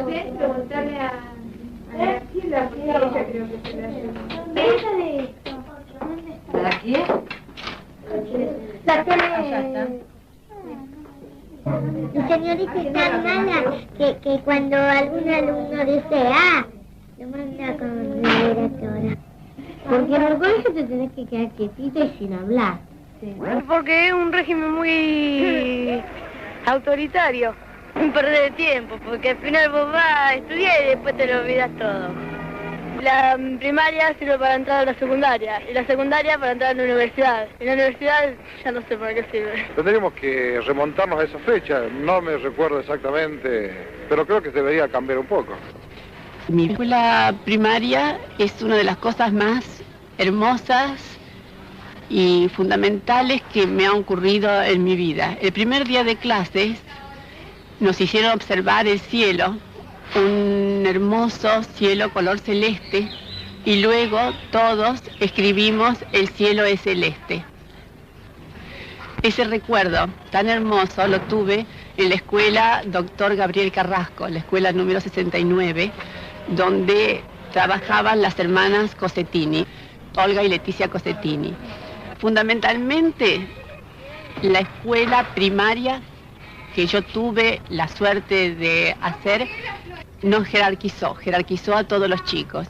sé, preguntarle a Graciela, porque ella creo que se la lleva. ¿La quién? La tiene... Señorita, es tan mala que cuando algún alumno dice lo manda con la directora. Porque en el colegio te tenés que quedar quietita y sin hablar. Sí. Porque es un régimen muy autoritario. Un perder de tiempo, porque al final vos vas a estudiar y después te lo olvidas todo. La primaria sirve para entrar a la secundaria, y la secundaria para entrar a la universidad. Y la universidad ya no sé para qué sirve. Tendríamos que remontarnos a esa fecha, no me recuerdo exactamente, pero creo que debería cambiar un poco. Mi escuela primaria es una de las cosas más hermosas y fundamentales que me han ocurrido en mi vida. El primer día de clases nos hicieron observar el cielo, un hermoso cielo color celeste, y luego todos escribimos "el cielo es celeste". Ese recuerdo tan hermoso lo tuve en la escuela Dr. Gabriel Carrasco, la escuela número 69, donde trabajaban las hermanas Cossettini, Olga y Leticia Cossettini. Fundamentalmente, la escuela primaria que yo tuve la suerte de hacer nos jerarquizó a todos los chicos.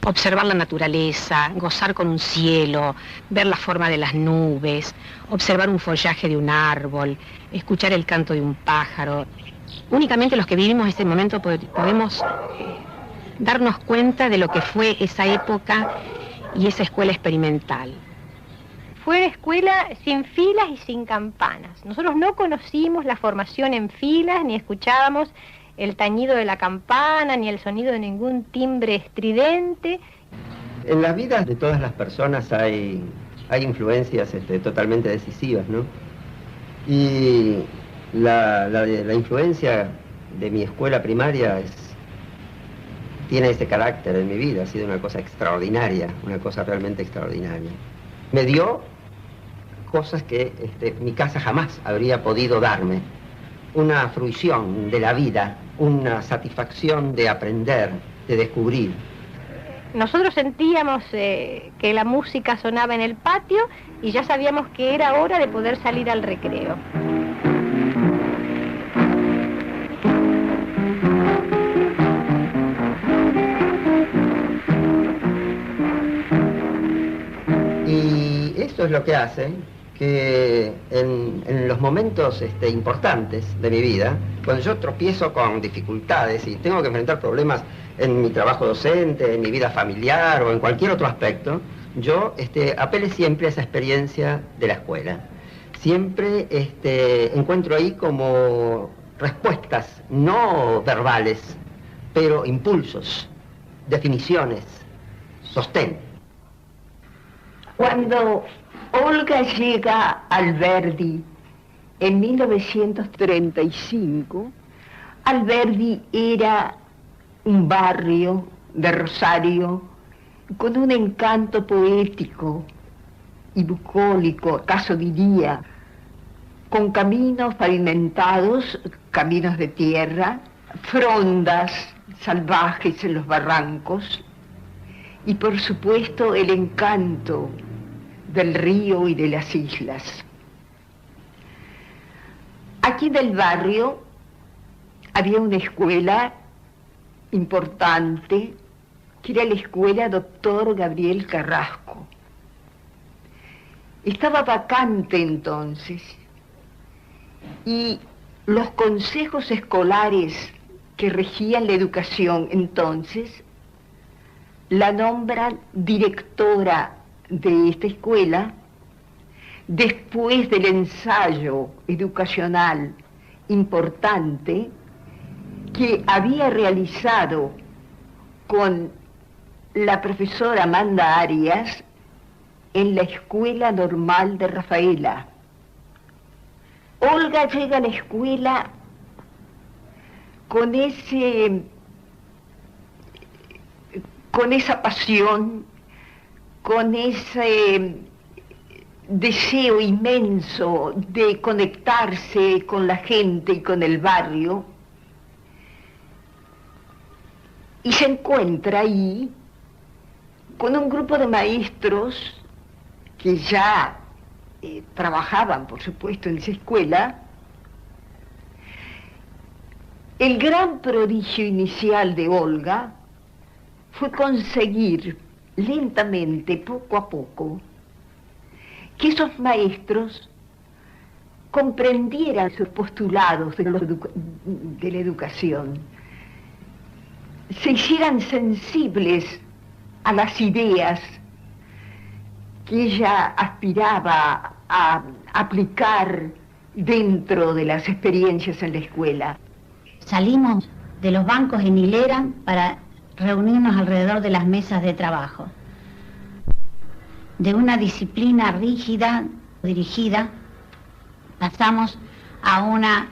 Observar la naturaleza, gozar con un cielo, ver la forma de las nubes, observar un follaje de un árbol, escuchar el canto de un pájaro. Únicamente los que vivimos ese momento podemos darnos cuenta de lo que fue esa época y esa escuela experimental. Fue una escuela sin filas y sin campanas. Nosotros no conocimos la formación en filas, ni escuchábamos el tañido de la campana, ni el sonido de ningún timbre estridente. En las vidas de todas las personas hay influencias totalmente decisivas, ¿no? Y la influencia de mi escuela primaria tiene ese carácter en mi vida, ha sido una cosa extraordinaria, una cosa realmente extraordinaria. Me dio cosas que mi casa jamás habría podido darme. Una fruición de la vida, una satisfacción de aprender, de descubrir. Nosotros sentíamos que la música sonaba en el patio y ya sabíamos que era hora de poder salir al recreo. Y eso es lo que hace que en los momentos importantes de mi vida, cuando yo tropiezo con dificultades y tengo que enfrentar problemas en mi trabajo docente, en mi vida familiar o en cualquier otro aspecto, yo apele siempre a esa experiencia de la escuela. Siempre encuentro ahí como respuestas no verbales, pero impulsos, definiciones, sostén. Cuando Olga llega al Verdi en 1935, Alberdi era un barrio de Rosario con un encanto poético y bucólico, acaso diría, con caminos pavimentados, caminos de tierra, frondas salvajes en los barrancos y por supuesto el encanto del río y de las islas. Aquí del barrio había una escuela importante, que era la escuela Dr. Gabriel Carrasco. estaba vacante entonces, y los consejos escolares que regían la educación entonces la nombran directora de esta escuela después del ensayo educacional importante que había realizado con la profesora Amanda Arias en la Escuela Normal de Rafaela. Olga llega a la escuela con esa pasión, con ese deseo inmenso de conectarse con la gente y con el barrio, y se encuentra ahí con un grupo de maestros que ya trabajaban, por supuesto, en esa escuela. El gran prodigio inicial de Olga fue conseguir lentamente, poco a poco, que esos maestros comprendieran sus postulados de la educación, se hicieran sensibles a las ideas que ella aspiraba a aplicar dentro de las experiencias en la escuela. Salimos de los bancos en hilera para reunirnos alrededor de las mesas de trabajo. De una disciplina rígida, dirigida, pasamos a una,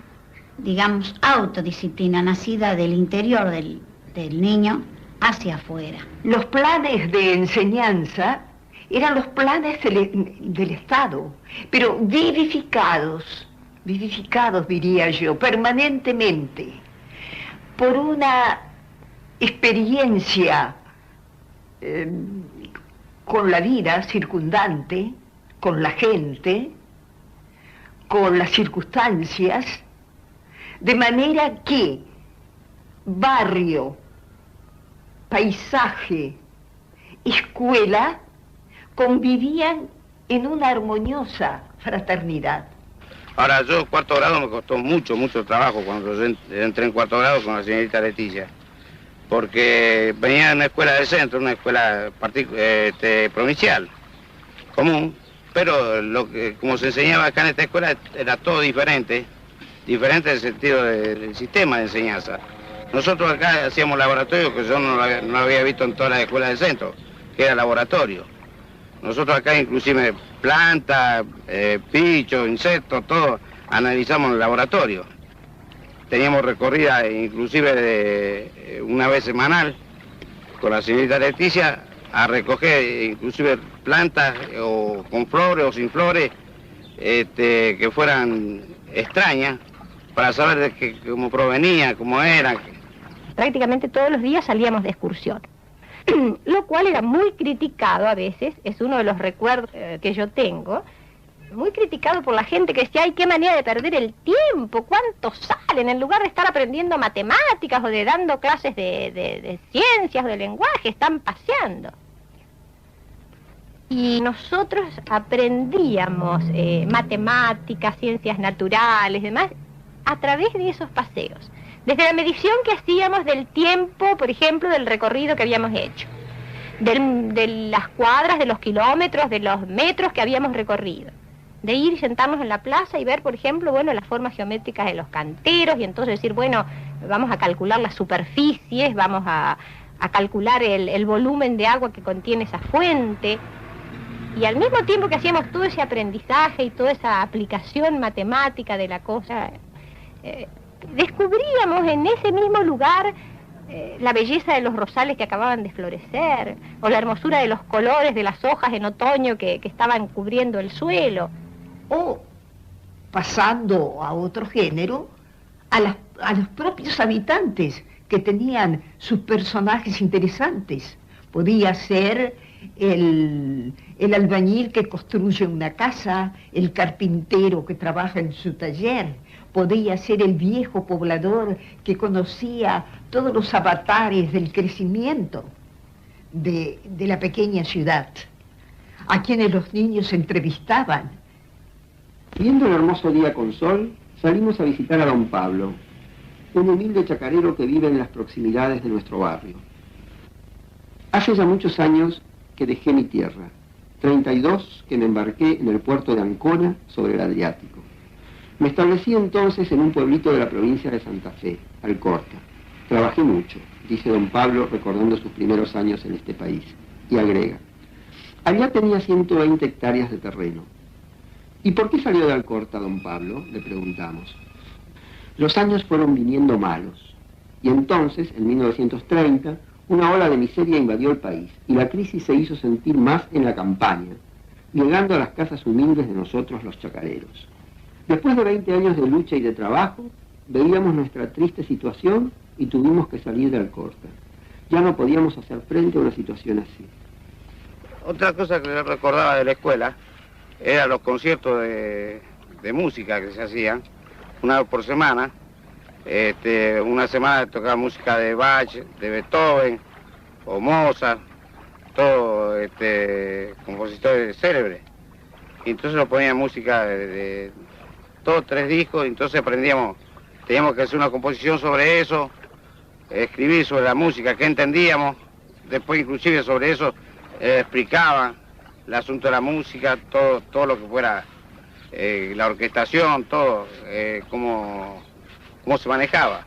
digamos, autodisciplina nacida del interior del niño hacia afuera. Los planes de enseñanza eran los planes del Estado, pero vivificados diría yo, permanentemente, por una experiencia con la vida circundante, con la gente, con las circunstancias, de manera que barrio, paisaje, escuela convivían en una armoniosa fraternidad. Ahora, yo cuarto grado me costó mucho trabajo cuando yo entré en cuarto grado con la señorita Leticia, porque venía de una escuela de centro, una escuela provincial, común, pero como se enseñaba acá en esta escuela era todo diferente en el sentido del sistema de enseñanza. Nosotros acá hacíamos laboratorio que yo no lo había visto en todas las escuelas del centro, que era laboratorio. Nosotros acá inclusive plantas, bichos, insectos, todo, analizamos en el laboratorio. Teníamos recorrida inclusive una vez semanal con la señorita Leticia a recoger inclusive plantas o con flores o sin flores que fueran extrañas para saber de cómo provenía, cómo eran. Prácticamente todos los días salíamos de excursión, lo cual era muy criticado a veces, es uno de los recuerdos que yo tengo, muy criticado por la gente que decía, ay, qué manera de perder el tiempo, cuántos salen, en lugar de estar aprendiendo matemáticas o de dando clases de ciencias o de lenguaje, están paseando. Y nosotros aprendíamos matemáticas, ciencias naturales, demás, a través de esos paseos. Desde la medición que hacíamos del tiempo, por ejemplo, del recorrido que habíamos hecho, de las cuadras, de los kilómetros, de los metros que habíamos recorrido, de ir y sentarnos en la plaza y ver, por ejemplo, bueno, las formas geométricas de los canteros, y entonces decir, bueno, vamos a calcular las superficies, vamos a calcular el volumen de agua que contiene esa fuente, y al mismo tiempo que hacíamos todo ese aprendizaje y toda esa aplicación matemática de la cosa, descubríamos en ese mismo lugar la belleza de los rosales que acababan de florecer, o la hermosura de los colores de las hojas en otoño que estaban cubriendo el suelo. O, pasando a otro género, a los propios habitantes que tenían sus personajes interesantes. Podía ser el albañil que construye una casa, el carpintero que trabaja en su taller, podía ser el viejo poblador que conocía todos los avatares del crecimiento de la pequeña ciudad. a quienes los niños entrevistaban. Viendo el hermoso día con sol, salimos a visitar a don Pablo, un humilde chacarero que vive en las proximidades de nuestro barrio. Hace ya muchos años que dejé mi tierra, 32 que me embarqué en el puerto de Ancona sobre el Adriático. Me establecí entonces en un pueblito de la provincia de Santa Fe, Alcorta. Trabajé mucho, dice don Pablo recordando sus primeros años en este país, y agrega: allá tenía 120 hectáreas de terreno. ¿Y por qué salió de Alcorta, don Pablo?, le preguntamos. Los años fueron viniendo malos, y entonces, en 1930, una ola de miseria invadió el país, y la crisis se hizo sentir más en la campaña, llegando a las casas humildes de nosotros los chacareros. Después de 20 años de lucha y de trabajo, veíamos nuestra triste situación y tuvimos que salir de Alcorta. Ya no podíamos hacer frente a una situación así. Otra cosa que le recordaba de la escuela eran los conciertos de música que se hacían una vez por semana. Una semana tocaba música de Bach, de Beethoven o Mozart, todo compositores célebres. Y entonces nos ponían música de todos 3 discos, y entonces aprendíamos, teníamos que hacer una composición sobre eso, escribir sobre la música que entendíamos, después inclusive sobre eso explicaba el asunto de la música, todo lo que fuera la orquestación, todo, cómo se manejaba.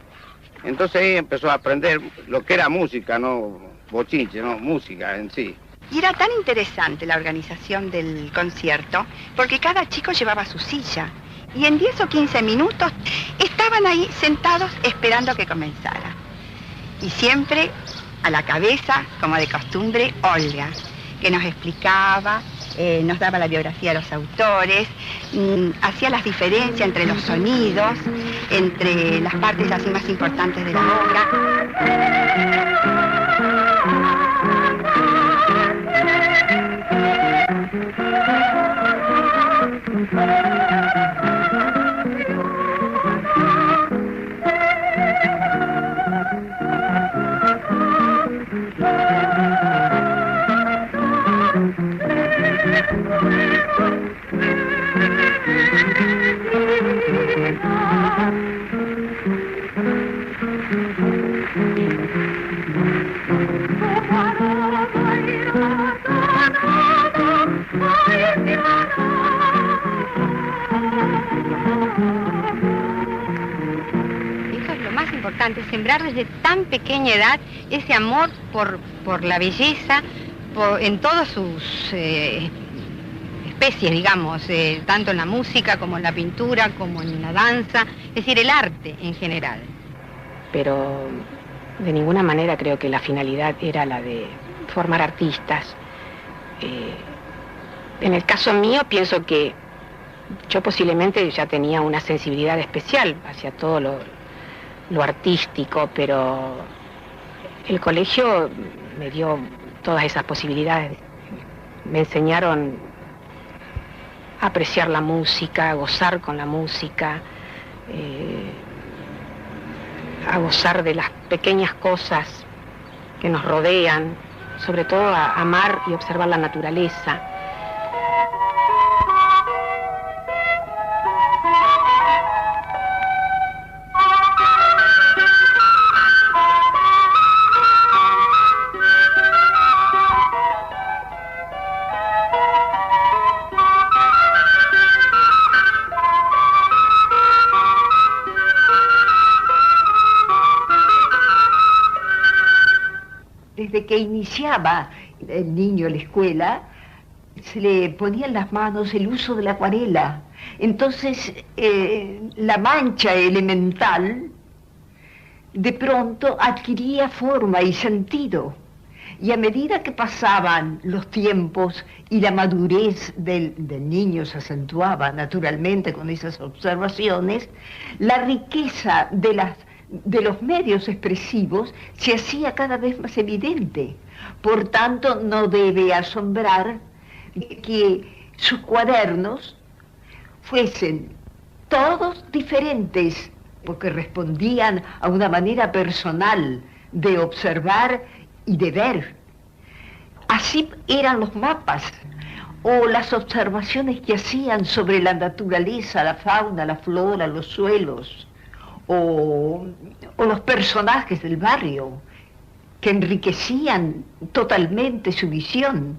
Entonces ahí empezó a aprender lo que era música, no bochinche, no música en sí. Y era tan interesante la organización del concierto, porque cada chico llevaba su silla, y en 10 o 15 minutos estaban ahí sentados esperando que comenzara. Y siempre a la cabeza, como de costumbre, Olga, que nos explicaba, nos daba la biografía de los autores, hacía las diferencias entre los sonidos, entre las partes así más importantes de la obra. Sembrar desde tan pequeña edad ese amor por la belleza, en todas sus especies, digamos, tanto en la música como en la pintura, como en la danza, es decir, el arte en general. Pero de ninguna manera creo que la finalidad era la de formar artistas. En el caso mío pienso que yo posiblemente ya tenía una sensibilidad especial hacia todo lo artístico, pero el colegio me dio todas esas posibilidades. Me enseñaron a apreciar la música, a gozar con la música, a gozar de las pequeñas cosas que nos rodean, sobre todo a amar y observar la naturaleza. Desde que iniciaba el niño la escuela, se le ponía en las manos el uso de la acuarela. Entonces, la mancha elemental de pronto adquiría forma y sentido. Y a medida que pasaban los tiempos y la madurez del niño se acentuaba naturalmente con esas observaciones, la riqueza de los medios expresivos se hacía cada vez más evidente. Por tanto, no debe asombrar que sus cuadernos fuesen todos diferentes, porque respondían a una manera personal de observar y de ver. Así eran los mapas. o las observaciones que hacían sobre la naturaleza, la fauna, la flora, los suelos, o los personajes del barrio, que enriquecían totalmente su visión.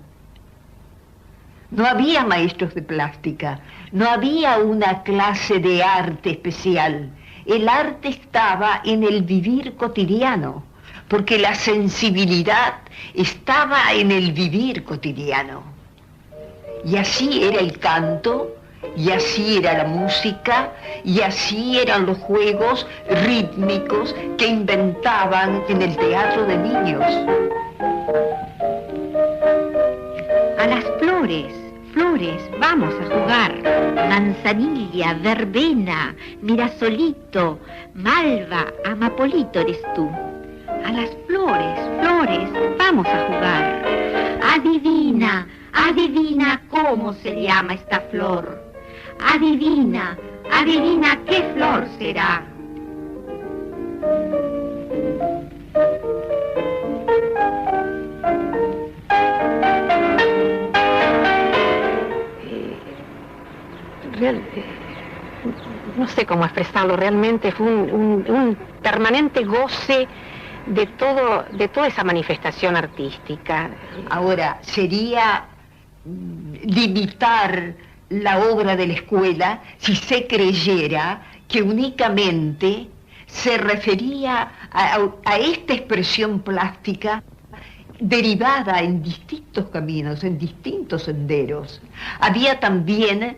No había maestros de plástica, no había una clase de arte especial. El arte estaba en el vivir cotidiano, porque la sensibilidad estaba en el vivir cotidiano. Y así era el canto, y así era la música, y así eran los juegos rítmicos que inventaban en el teatro de niños. A las flores, flores, vamos a jugar. Manzanilla, verbena, mirasolito, malva, amapolito eres tú. A las flores, flores, vamos a jugar. Adivina, adivina cómo se llama esta flor. Adivina, adivina qué flor será. No sé cómo expresarlo, realmente fue un permanente goce de toda esa manifestación artística. Ahora, sería limitar la obra de la escuela si se creyera que únicamente se refería a esta expresión plástica derivada en distintos caminos, en distintos senderos. Había también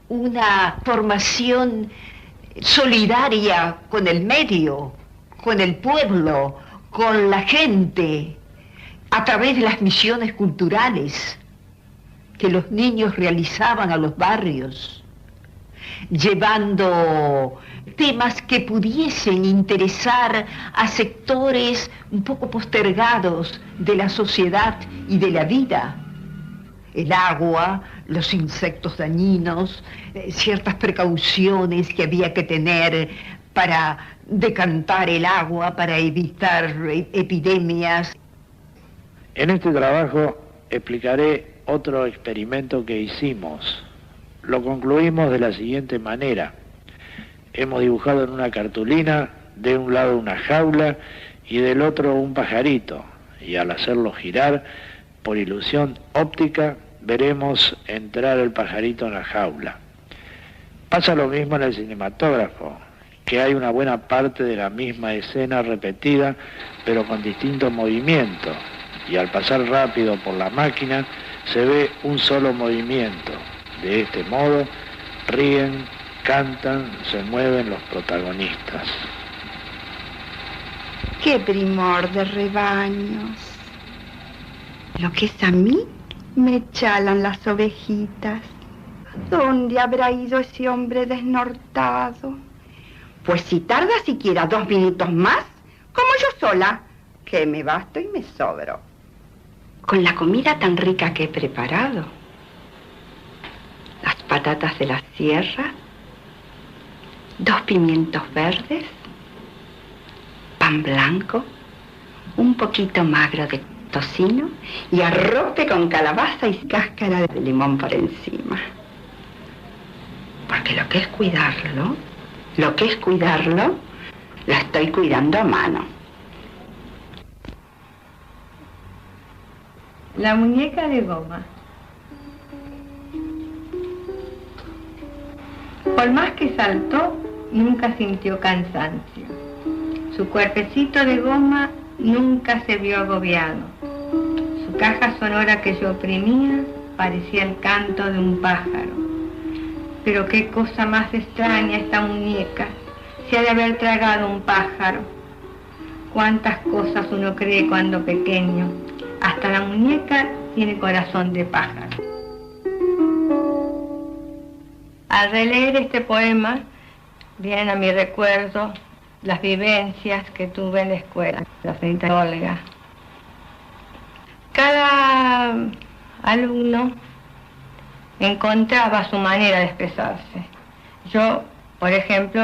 una formación solidaria con el medio, con el pueblo, con la gente, a través de las misiones culturales que los niños realizaban a los barrios, llevando temas que pudiesen interesar a sectores un poco postergados de la sociedad y de la vida. El agua, los insectos dañinos, ciertas precauciones que había que tener para decantar el agua, para evitar epidemias. En este trabajo explicaré otro experimento que hicimos. Lo concluimos de la siguiente manera. Hemos dibujado en una cartulina, de un lado una jaula y del otro un pajarito, y al hacerlo girar, por ilusión óptica, veremos entrar el pajarito en la jaula. Pasa lo mismo en el cinematógrafo, que hay una buena parte de la misma escena repetida, pero con distintos movimientos, y al pasar rápido por la máquina, se ve un solo movimiento. De este modo, ríen, cantan, se mueven los protagonistas. ¡Qué primor de rebaños! Lo que es a mí, me chalan las ovejitas. ¿Dónde habrá ido ese hombre desnortado? Pues si tarda siquiera 2 minutos más, como yo sola, que me basto y me sobro. Con la comida tan rica que he preparado, las patatas de la sierra, 2 pimientos verdes, pan blanco, un poquito magro de tocino y arrope con calabaza y cáscara de limón por encima. Porque lo que es cuidarlo, lo estoy cuidando a mano. La muñeca de goma. Por más que saltó, nunca sintió cansancio. Su cuerpecito de goma nunca se vio agobiado. Su caja sonora que se oprimía parecía el canto de un pájaro. Pero qué cosa más extraña esta muñeca. Se ha de haber tragado un pájaro. Cuántas cosas uno cree cuando pequeño. Hasta la muñeca tiene corazón de pájaro. Al releer este poema, vienen a mi recuerdo las vivencias que tuve en la escuela, la señorita Olga. Cada alumno encontraba su manera de expresarse. Yo, por ejemplo,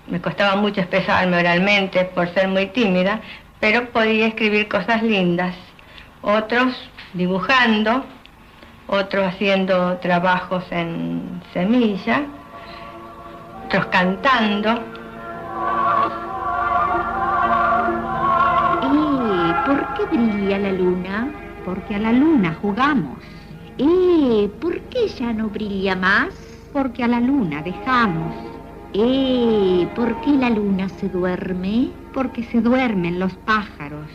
me costaba mucho expresarme oralmente por ser muy tímida, pero podía escribir cosas lindas. Otros dibujando, otros haciendo trabajos en semilla, otros cantando. ¿Por qué brilla la luna? Porque a la luna jugamos. ¿Por qué ya no brilla más? Porque a la luna dejamos. ¿Por qué la luna se duerme? Porque se duermen los pájaros.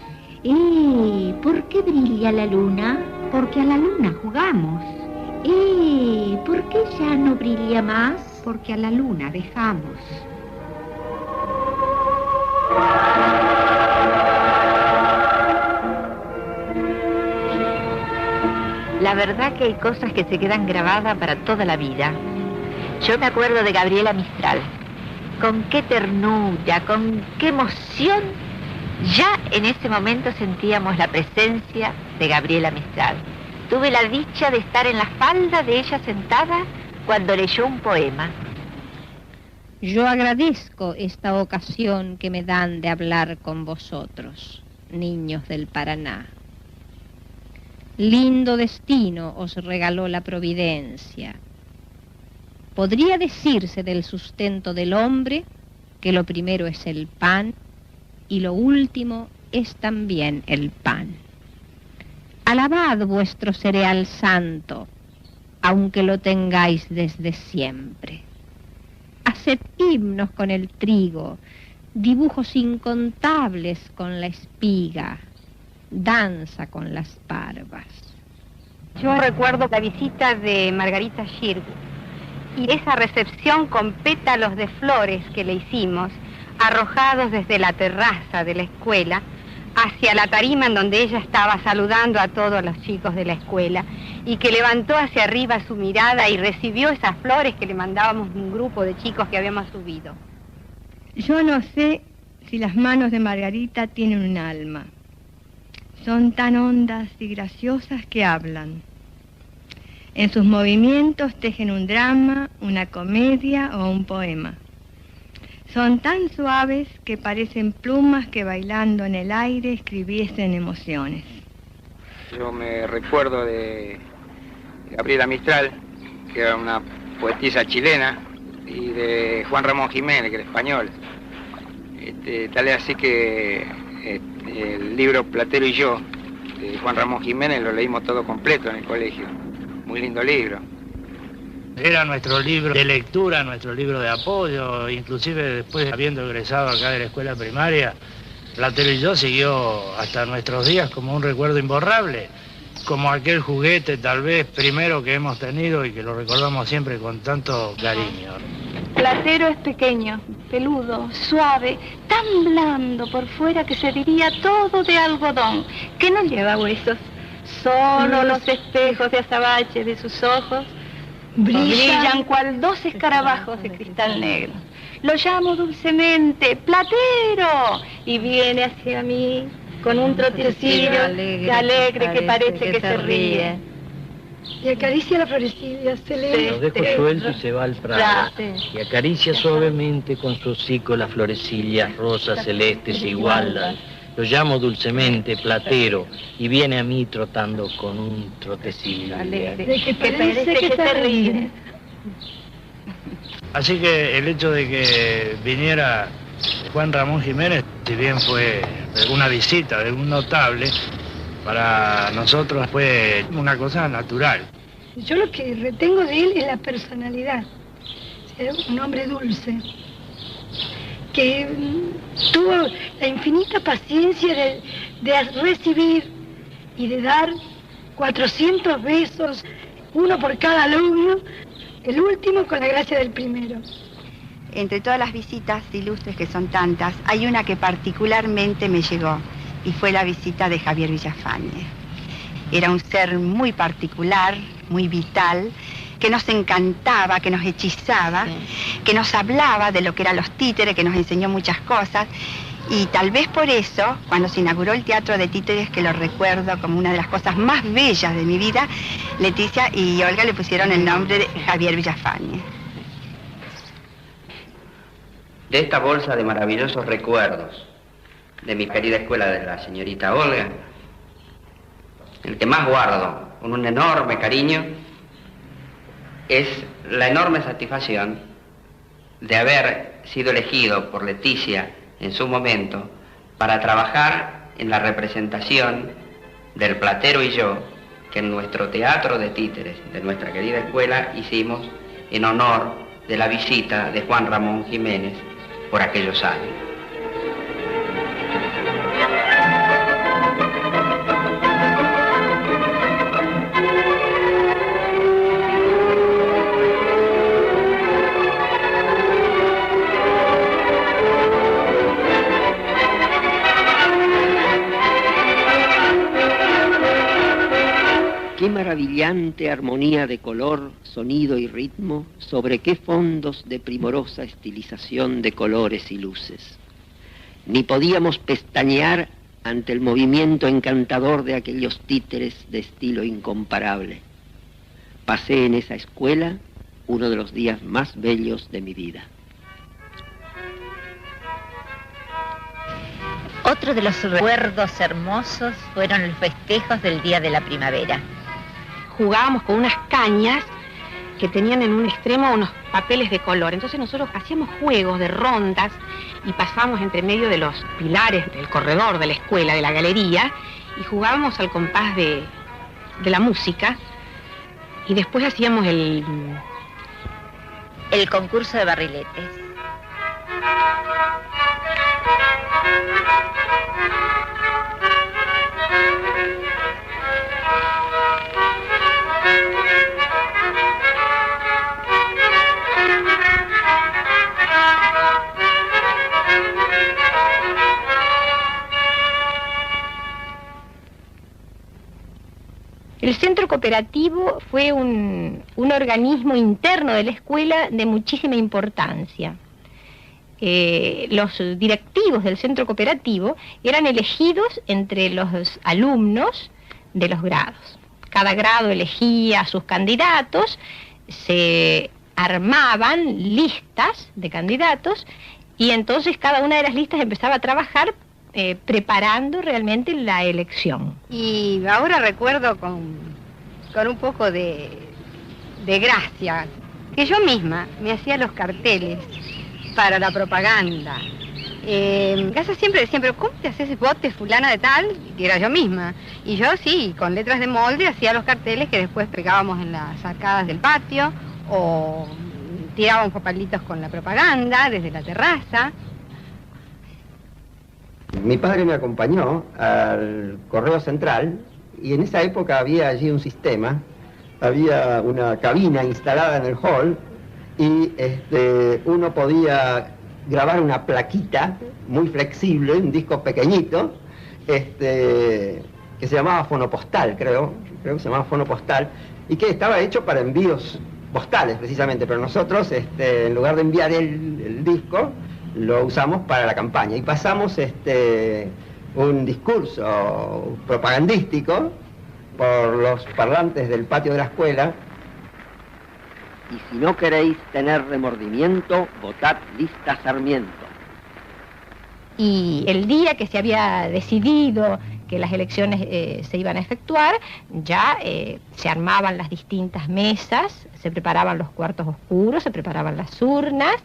¿Por qué brilla la luna? Porque a la luna jugamos. ¿Por qué ya no brilla más? Porque a la luna dejamos. La verdad que hay cosas que se quedan grabadas para toda la vida. Yo me acuerdo de Gabriela Mistral. Con qué ternura, con qué emoción. Ya en ese momento sentíamos la presencia de Gabriela Mistral. Tuve la dicha de estar en la falda de ella sentada cuando leyó un poema. Yo agradezco esta ocasión que me dan de hablar con vosotros, niños del Paraná. Lindo destino os regaló la providencia. Podría decirse del sustento del hombre que lo primero es el pan y lo último es también el pan. Alabad vuestro cereal santo, aunque lo tengáis desde siempre. Haced himnos con el trigo, dibujos incontables con la espiga, danza con las parvas. Yo recuerdo la visita de Margarita Shirgu y esa recepción con pétalos de flores que le hicimos, arrojados desde la terraza de la escuela hacia la tarima en donde ella estaba saludando a todos los chicos de la escuela y que levantó hacia arriba su mirada y recibió esas flores que le mandábamos un grupo de chicos que habíamos subido. Yo no sé si las manos de Margarita tienen un alma. Son tan hondas y graciosas que hablan. En sus movimientos tejen un drama, una comedia o un poema. Son tan suaves que parecen plumas que bailando en el aire escribiesen emociones. Yo me recuerdo de Gabriela Mistral, que era una poetisa chilena, y de Juan Ramón Jiménez, que era español. Tal es así que el libro Platero y yo, de Juan Ramón Jiménez, lo leímos todo completo en el colegio. Muy lindo libro. Era nuestro libro de lectura, nuestro libro de apoyo, inclusive después, habiendo egresado acá de la escuela primaria, Platero y yo siguió hasta nuestros días como un recuerdo imborrable, como aquel juguete tal vez primero que hemos tenido y que lo recordamos siempre con tanto cariño. Platero es pequeño, peludo, suave, tan blando por fuera que se diría todo de algodón, que no lleva huesos. Solo los espejos de azabache de sus ojos brillan cual dos escarabajos de cristal negro. Lo llamo dulcemente, Platero, y viene hacia mí con un trotecillo alegre que parece que se ríe. Y acaricia la florecilla celeste. Lo dejo suelto y se va al prado. Y acaricia suavemente con su hocico las florecillas rosas celestes se igualan. Lo llamo dulcemente Platero y viene a mí trotando con un trotecillo. De que parece que se ríe. Así que el hecho de que viniera Juan Ramón Jiménez, si bien fue una visita de un notable, para nosotros fue una cosa natural. Yo lo que retengo de él es la personalidad. Era un hombre dulce, que tuvo la infinita paciencia de recibir y de dar 400 besos, uno por cada alumno, el último con la gracia del primero. Entre todas las visitas ilustres, que son tantas, hay una que particularmente me llegó, y fue la visita de Javier Villafañe. Era un ser muy particular, muy vital, que nos encantaba, que nos hechizaba, que nos hablaba de lo que eran los títeres, que nos enseñó muchas cosas. Y tal vez por eso, cuando se inauguró el Teatro de Títeres, que lo recuerdo como una de las cosas más bellas de mi vida, Leticia y Olga le pusieron el nombre de Javier Villafañe. De esta bolsa de maravillosos recuerdos de mi querida escuela de la señorita Olga, el que más guardo con un enorme cariño, es la enorme satisfacción de haber sido elegido por Leticia en su momento para trabajar en la representación del Platero y yo, que en nuestro teatro de títeres de nuestra querida escuela hicimos en honor de la visita de Juan Ramón Jiménez por aquellos años. Qué maravillante armonía de color, sonido y ritmo, sobre qué fondos de primorosa estilización de colores y luces. Ni podíamos pestañear ante el movimiento encantador de aquellos títeres de estilo incomparable. Pasé en esa escuela uno de los días más bellos de mi vida. Otro de los recuerdos hermosos fueron los festejos del Día de la Primavera. Jugábamos con unas cañas que tenían en un extremo unos papeles de color. Entonces nosotros hacíamos juegos de rondas y pasábamos entre medio de los pilares del corredor de la escuela, de la galería, y jugábamos al compás de la música, y después hacíamos el concurso de barriletes. El centro cooperativo fue un organismo interno de la escuela de muchísima importancia. Los directivos del centro cooperativo eran elegidos entre los alumnos de los grados. Cada grado elegía a sus candidatos, se armaban listas de candidatos y entonces cada una de las listas empezaba a trabajar preparando realmente la elección. Y ahora recuerdo con un poco de gracia que yo misma me hacía los carteles para la propaganda. En casa siempre decían, pero ¿cómo te haces bote fulana de tal? Que era yo misma. Y yo sí, con letras de molde hacía los carteles que después pegábamos en las arcadas del patio o tirábamos papelitos con la propaganda desde la terraza. Mi padre me acompañó al Correo Central y en esa época había allí un sistema, había una cabina instalada en el hall y uno podía grabar una plaquita muy flexible, un disco pequeñito, que se llamaba fonopostal, creo que se llamaba fonopostal, y que estaba hecho para envíos postales precisamente, pero nosotros en lugar de enviar el disco, lo usamos para la campaña y pasamos un discurso propagandístico por los parlantes del patio de la escuela. Y si no queréis tener remordimiento, votad lista Sarmiento. Y el día que se había decidido que las elecciones se iban a efectuar, ya se armaban las distintas mesas, se preparaban los cuartos oscuros, se preparaban las urnas,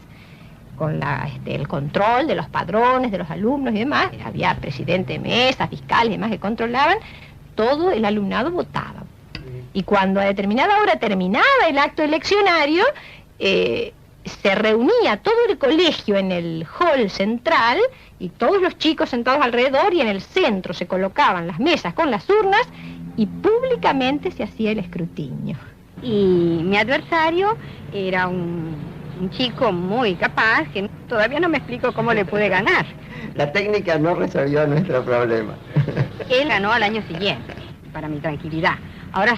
con el control de los padrones, de los alumnos y demás. Había presidente de mesa, fiscales y demás que controlaban. Todo el alumnado votaba. Y cuando a determinada hora terminaba el acto eleccionario, se reunía todo el colegio en el hall central y todos los chicos sentados alrededor y en el centro se colocaban las mesas con las urnas y públicamente se hacía el escrutinio. Y mi adversario era un chico muy capaz, que todavía no me explico cómo le pude ganar. La técnica no resolvió nuestro problema. Él ganó al año siguiente, para mi tranquilidad. Ahora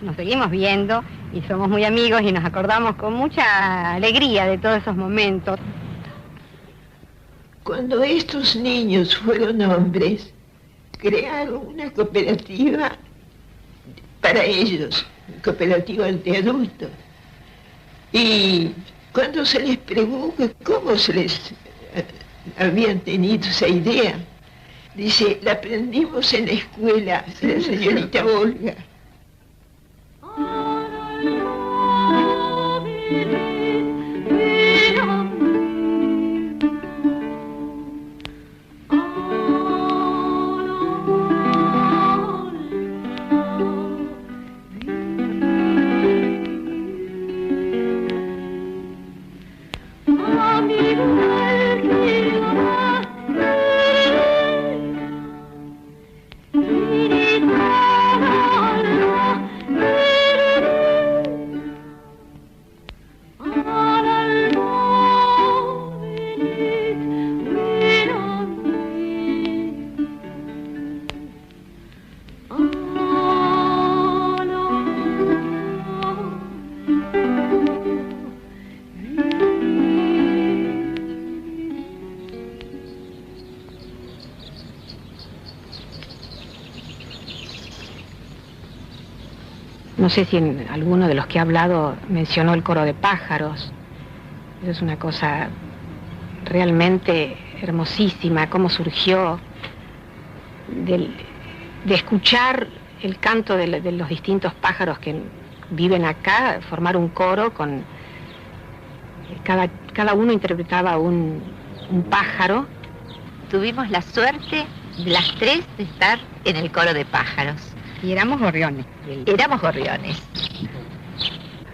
nos seguimos viendo y somos muy amigos y nos acordamos con mucha alegría de todos esos momentos. Cuando estos niños fueron hombres, crearon una cooperativa para ellos, cooperativa de adultos. Y cuando se les pregunta cómo se les habían tenido esa idea, dice, la aprendimos en la escuela, la señorita Olga. No sé si en alguno de los que ha hablado mencionó el coro de pájaros. Eso es una cosa realmente hermosísima, cómo surgió de escuchar el canto de los distintos pájaros que viven acá, formar un coro con... Cada uno interpretaba un pájaro. Tuvimos la suerte, las tres, de estar en el coro de pájaros. Y éramos gorriones. Éramos gorriones.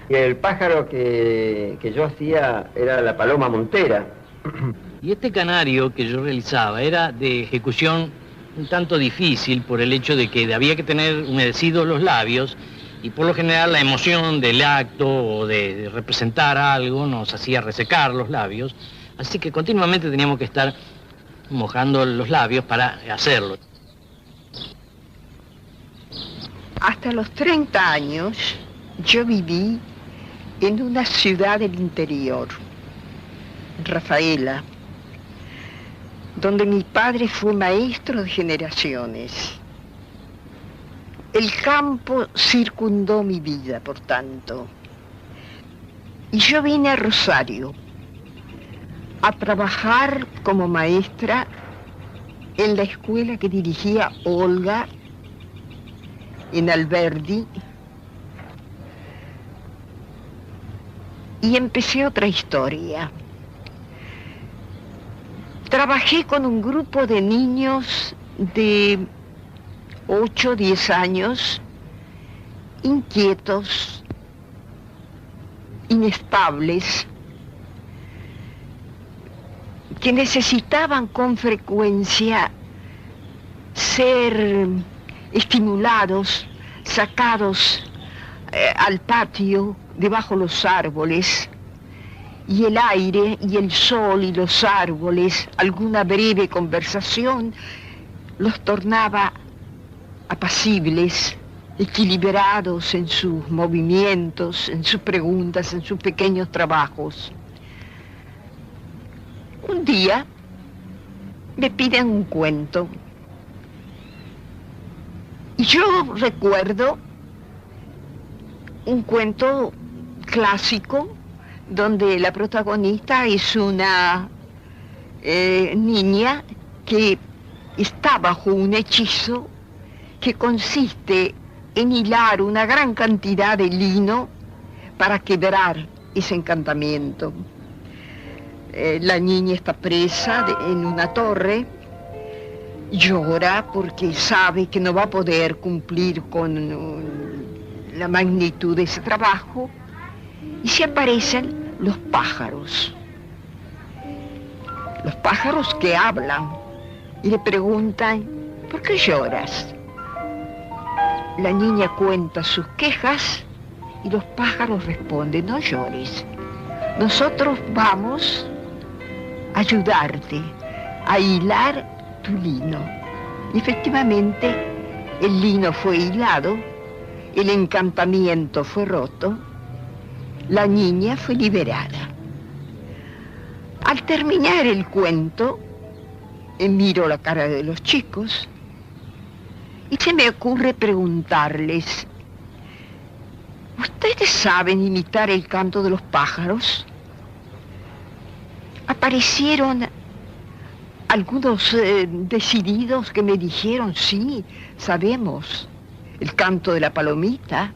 Y el pájaro que yo hacía era la paloma montera. Y este canario que yo realizaba era de ejecución un tanto difícil por el hecho de que había que tener humedecidos los labios y por lo general la emoción del acto o de representar algo nos hacía resecar los labios, así que continuamente teníamos que estar mojando los labios para hacerlo. Hasta los 30 años yo viví en una ciudad del interior, Rafaela, donde mi padre fue maestro de generaciones. El campo circundó mi vida, por tanto. Y yo vine a Rosario a trabajar como maestra en la escuela que dirigía Olga en Alberdi. Y empecé otra historia. Trabajé con un grupo de niños de 8, 10 años, inquietos, inestables, que necesitaban con frecuencia ser estimulados, sacados al patio, debajo de los árboles, y el aire y el sol y los árboles, alguna breve conversación, los tornaba apacibles, equilibrados en sus movimientos, en sus preguntas, en sus pequeños trabajos. Un día me piden un cuento y yo recuerdo un cuento clásico donde la protagonista es una niña que está bajo un hechizo que consiste en hilar una gran cantidad de lino para quebrar ese encantamiento. La niña está presa en una torre, llora porque sabe que no va a poder cumplir con la magnitud de ese trabajo, y se aparecen los pájaros que hablan y le preguntan: ¿por qué lloras? La niña cuenta sus quejas y los pájaros responden: no llores, nosotros vamos a ayudarte a hilar tu lino. Y efectivamente el lino fue hilado, el encantamiento fue roto, la niña fue liberada. Al terminar el cuento, miro la cara de los chicos y se me ocurre preguntarles: ¿ustedes saben imitar el canto de los pájaros? Aparecieron algunos decididos que me dijeron: sí, sabemos el canto de la palomita.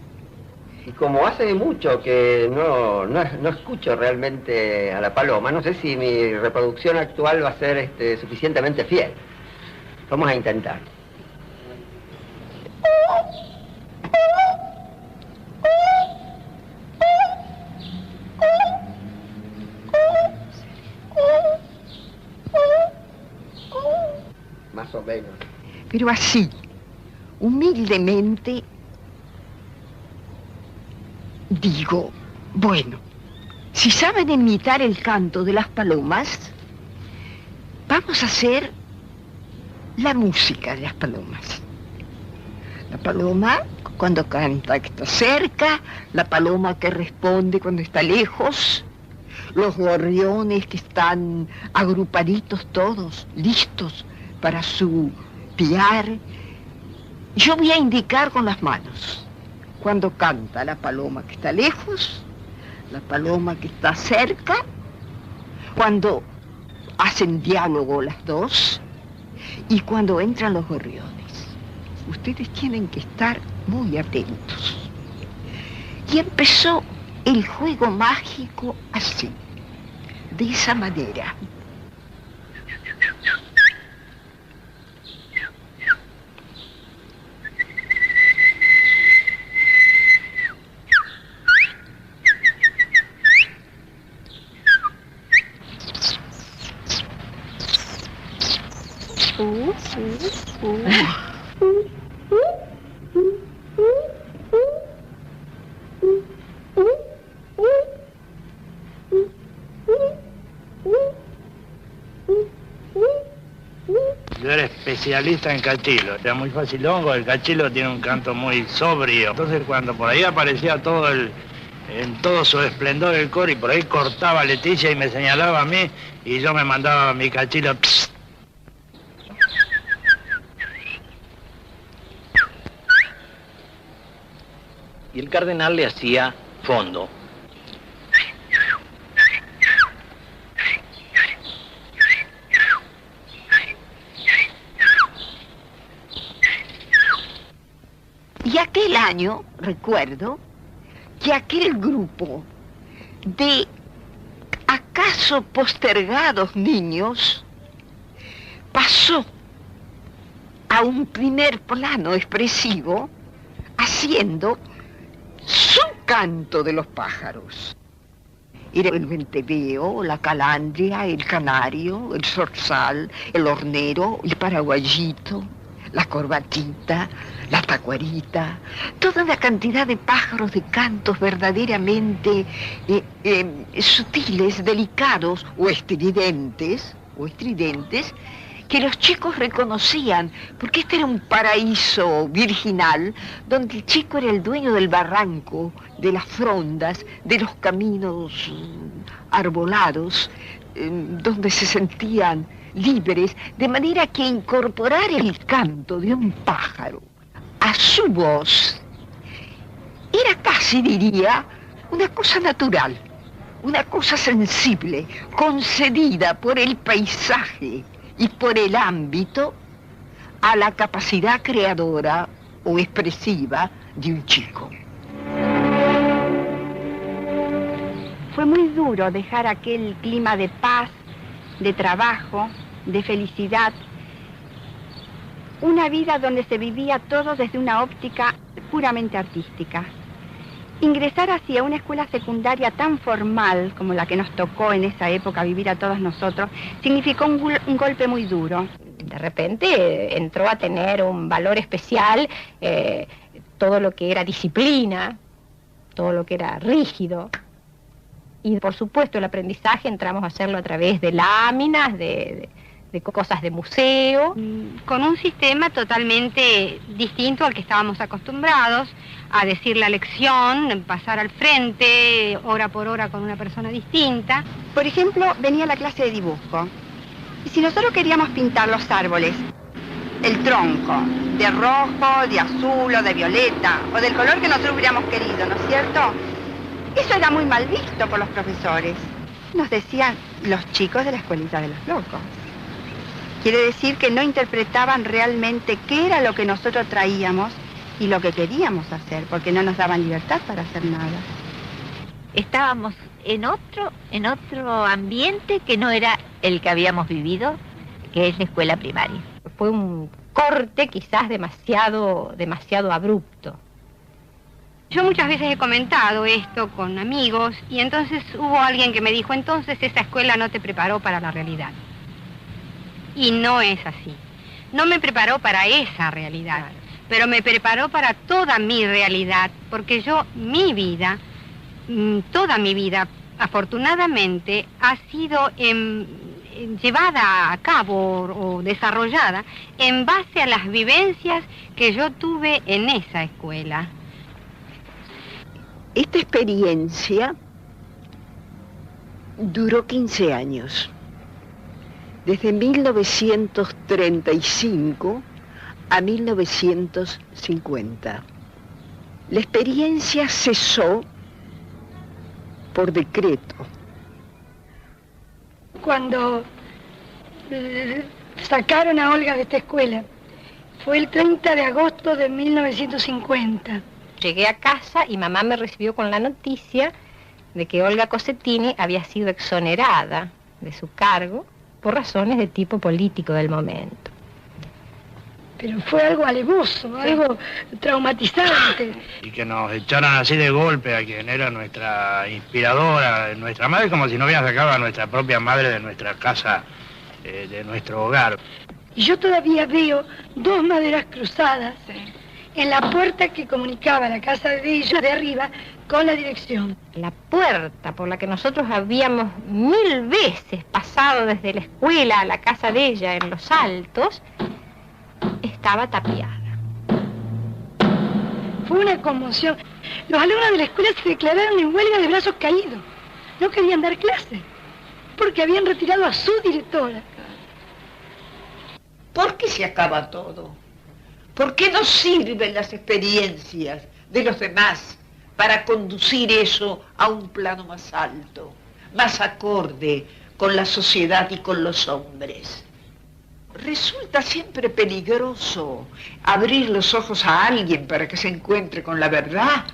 Y como hace mucho que no escucho realmente a la paloma, no sé si mi reproducción actual va a ser suficientemente fiel. Vamos a intentar. Más o menos. Pero así, humildemente, digo: bueno, si saben imitar el canto de las palomas, vamos a hacer la música de las palomas. La paloma cuando canta que está cerca, la paloma que responde cuando está lejos, los gorriones que están agrupaditos todos, listos para su piar. Yo voy a indicar con las manos. Cuando canta la paloma que está lejos, la paloma que está cerca, cuando hacen diálogo las dos y cuando entran los gorriones. Ustedes tienen que estar muy atentos. Y empezó el juego mágico así, de esa manera. Yo era especialista en cachilo, era muy facilongo, el cachilo tiene un canto muy sobrio. Entonces cuando por ahí aparecía en todo su esplendor el coro y por ahí cortaba Leticia y me señalaba a mí y yo me mandaba mi cachilo. Psst. Y el cardenal le hacía fondo. Y aquel año, recuerdo, que aquel grupo de acaso postergados niños pasó a un primer plano expresivo haciendo su canto de los pájaros. Era el venteveo, la calandria, el canario, el zorzal, el hornero, el paraguayito, la corbatita, la tacuarita, toda una cantidad de pájaros de cantos verdaderamente sutiles, delicados o estridentes, que los chicos reconocían, porque este era un paraíso virginal, donde el chico era el dueño del barranco, de las frondas, de los caminos arbolados, donde se sentían libres, de manera que incorporar el canto de un pájaro a su voz era casi, diría, una cosa natural, una cosa sensible, concedida por el paisaje y por el ámbito a la capacidad creadora o expresiva de un chico. Fue muy duro dejar aquel clima de paz, de trabajo, de felicidad, una vida donde se vivía todo desde una óptica puramente artística. Ingresar hacia una escuela secundaria tan formal como la que nos tocó en esa época vivir a todos nosotros, significó un golpe muy duro. De repente entró a tener un valor especial todo lo que era disciplina, todo lo que era rígido. Y por supuesto el aprendizaje entramos a hacerlo a través de láminas, de cosas de museo. Con un sistema totalmente distinto al que estábamos acostumbrados, a decir la lección, pasar al frente, hora por hora con una persona distinta. Por ejemplo, venía la clase de dibujo. Y si nosotros queríamos pintar los árboles, el tronco, de rojo, de azul o de violeta, o del color que nosotros hubiéramos querido, ¿no es cierto? Eso era muy mal visto por los profesores. Nos decían los chicos de la escuelita de los locos. Quiere decir que no interpretaban realmente qué era lo que nosotros traíamos y lo que queríamos hacer, porque no nos daban libertad para hacer nada. Estábamos en otro ambiente que no era el que habíamos vivido, que es la escuela primaria. Fue un corte quizás demasiado abrupto. Yo muchas veces he comentado esto con amigos y entonces hubo alguien que me dijo, entonces esa escuela no te preparó para la realidad. Y no es así. No me preparó para esa realidad, pero me preparó para toda mi realidad, porque yo, toda mi vida, afortunadamente, ha sido llevada a cabo o desarrollada en base a las vivencias que yo tuve en esa escuela. Esta experiencia duró 15 años. Desde 1935 a 1950. La experiencia cesó por decreto. Cuando sacaron a Olga de esta escuela, fue el 30 de agosto de 1950. Llegué a casa y mamá me recibió con la noticia de que Olga Cossettini había sido exonerada de su cargo por razones de tipo político del momento. Pero fue algo alevoso, algo traumatizante. Y que nos echaran así de golpe a quien era nuestra inspiradora, nuestra madre, como si no hubiera sacado a nuestra propia madre de nuestra casa, de nuestro hogar. Y yo todavía veo 2 maderas cruzadas en la puerta que comunicaba la casa de ella de arriba con la dirección. La puerta por la que nosotros habíamos 1000 veces pasado desde la escuela a la casa de ella en Los Altos, estaba tapiada. Fue una conmoción. Los alumnos de la escuela se declararon en huelga de brazos caídos. No querían dar clase, porque habían retirado a su directora. ¿Por qué se acaba todo? ¿Por qué no sirven las experiencias de los demás para conducir eso a un plano más alto, más acorde con la sociedad y con los hombres? Resulta siempre peligroso abrir los ojos a alguien para que se encuentre con la verdad.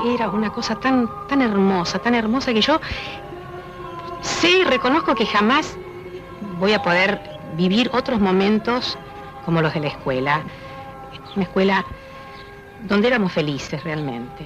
Era una cosa tan hermosa que yo sé y reconozco que jamás voy a poder vivir otros momentos como los de la escuela. Una escuela donde éramos felices realmente.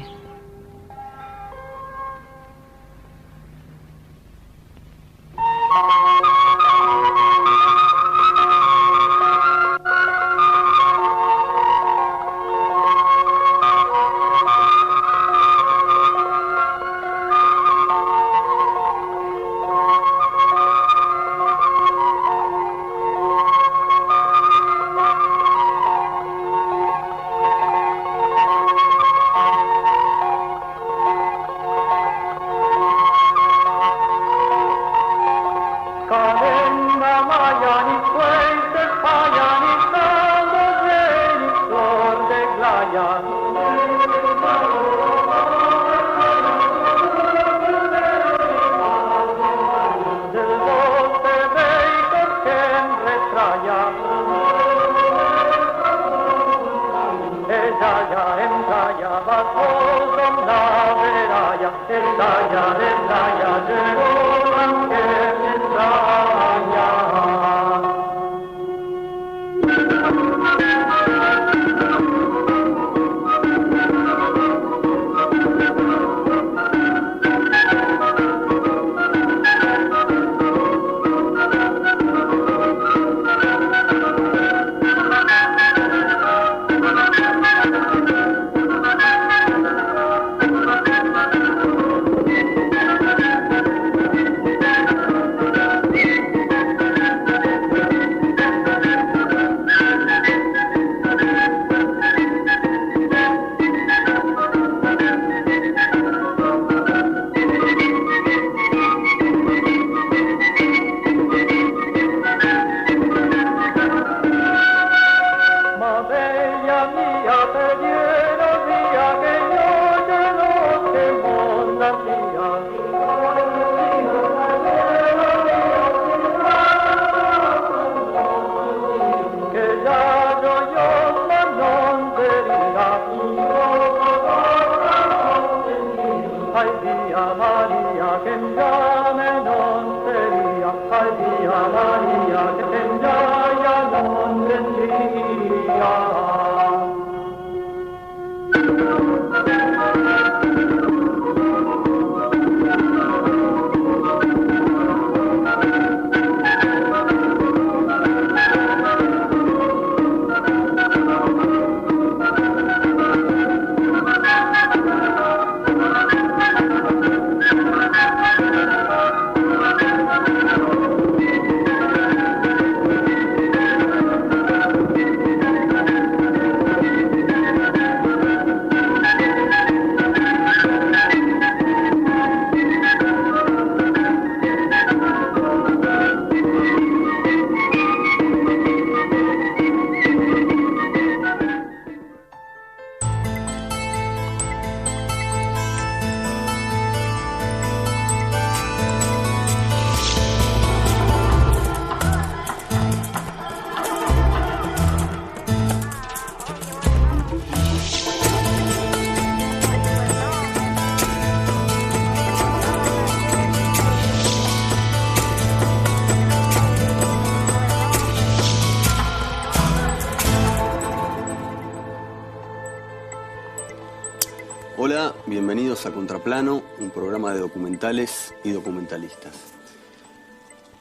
Hola, bienvenidos a Contraplano, un programa de documentales y documentalistas.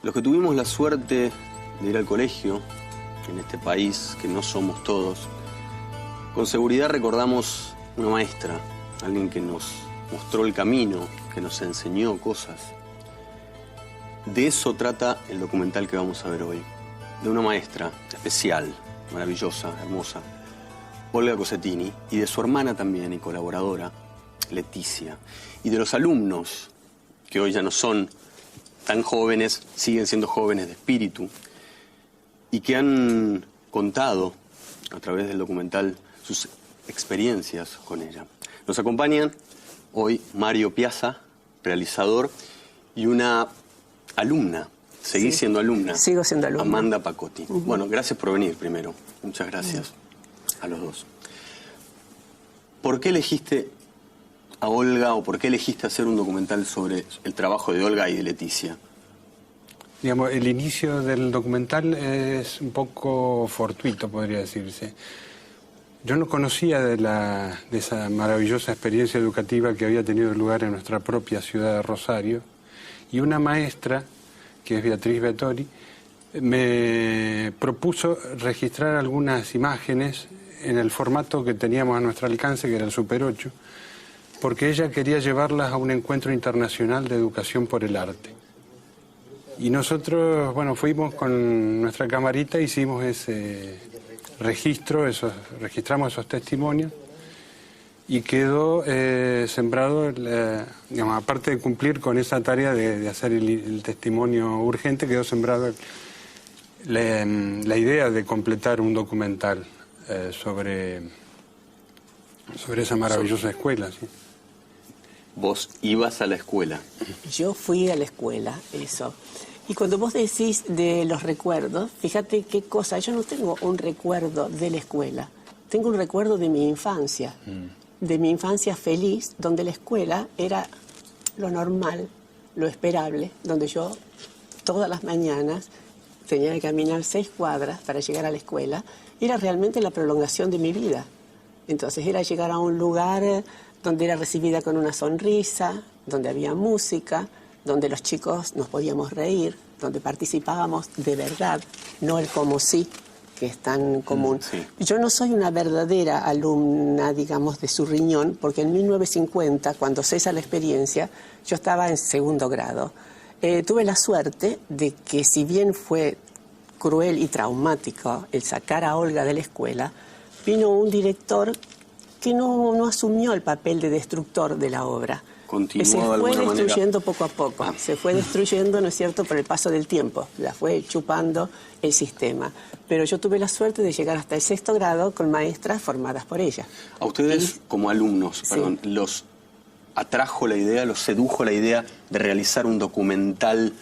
Los que tuvimos la suerte de ir al colegio, en este país que no somos todos, con seguridad recordamos una maestra, alguien que nos mostró el camino, que nos enseñó cosas. De eso trata el documental que vamos a ver hoy, de una maestra especial, maravillosa, hermosa, Olga Cosentini, y de su hermana también y colaboradora, Leticia, y de los alumnos, que hoy ya no son tan jóvenes, siguen siendo jóvenes de espíritu, y que han contado a través del documental sus experiencias con ella. Nos acompañan hoy Mario Piazza, realizador, y una alumna. ¿Seguís siendo alumna? Sigo siendo alumna. Amanda Pacotti. Bueno, gracias por venir primero. Muchas gracias a los dos. ¿Por qué elegiste a Olga o por qué elegiste hacer un documental sobre el trabajo de Olga y de Leticia? Digamos, el inicio del documental es un poco fortuito, podría decirse. Yo no conocía de esa maravillosa experiencia educativa que había tenido lugar en nuestra propia ciudad de Rosario, y una maestra, que es Beatriz Vettori, me propuso registrar algunas imágenes en el formato que teníamos a nuestro alcance, que era el Super 8, porque ella quería llevarlas a un encuentro internacional de educación por el arte. Y nosotros, bueno, fuimos con nuestra camarita, hicimos ese registro, registramos esos testimonios, y quedó sembrado, digamos, aparte de cumplir con esa tarea de hacer el testimonio urgente, quedó sembrado la idea de completar un documental sobre esa maravillosa escuela. ¿Sí? Vos ibas a la escuela. Yo fui a la escuela, eso. Y cuando vos decís de los recuerdos, fíjate qué cosa, yo no tengo un recuerdo de la escuela, tengo un recuerdo de mi infancia, de mi infancia feliz, donde la escuela era lo normal, lo esperable, donde yo todas las mañanas tenía que caminar 6 cuadras para llegar a la escuela. Era realmente la prolongación de mi vida. Entonces era llegar a un lugar donde era recibida con una sonrisa, donde había música, donde los chicos nos podíamos reír, donde participábamos de verdad, no el como sí, que es tan común. Sí. Yo no soy una verdadera alumna, digamos, de su riñón, porque en 1950, cuando cesa la experiencia, yo estaba en 2º grado. Tuve la suerte de que, si bien fue cruel y traumático el sacar a Olga de la escuela, vino un director que no asumió el papel de destructor de la obra. Continuó se fue destruyendo poco a poco, se fue destruyendo, ¿no es cierto?, por el paso del tiempo, la fue chupando el sistema. Pero yo tuve la suerte de llegar hasta el 6º grado con maestras formadas por ella. A ustedes, como alumnos, perdón, los atrajo la idea, los sedujo la idea de realizar un documental.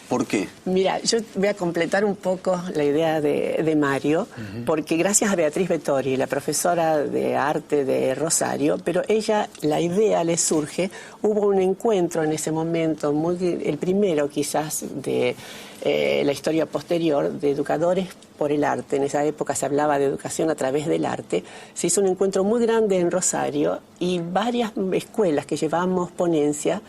¿Por qué? Mira, yo voy a completar un poco la idea de Mario, porque gracias a Beatriz Vettori, la profesora de arte de Rosario, pero ella, la idea le surge, hubo un encuentro en ese momento, el primero quizás de la historia posterior, de educadores por el arte. En esa época se hablaba de educación a través del arte. Se hizo un encuentro muy grande en Rosario y varias escuelas que llevábamos ponencia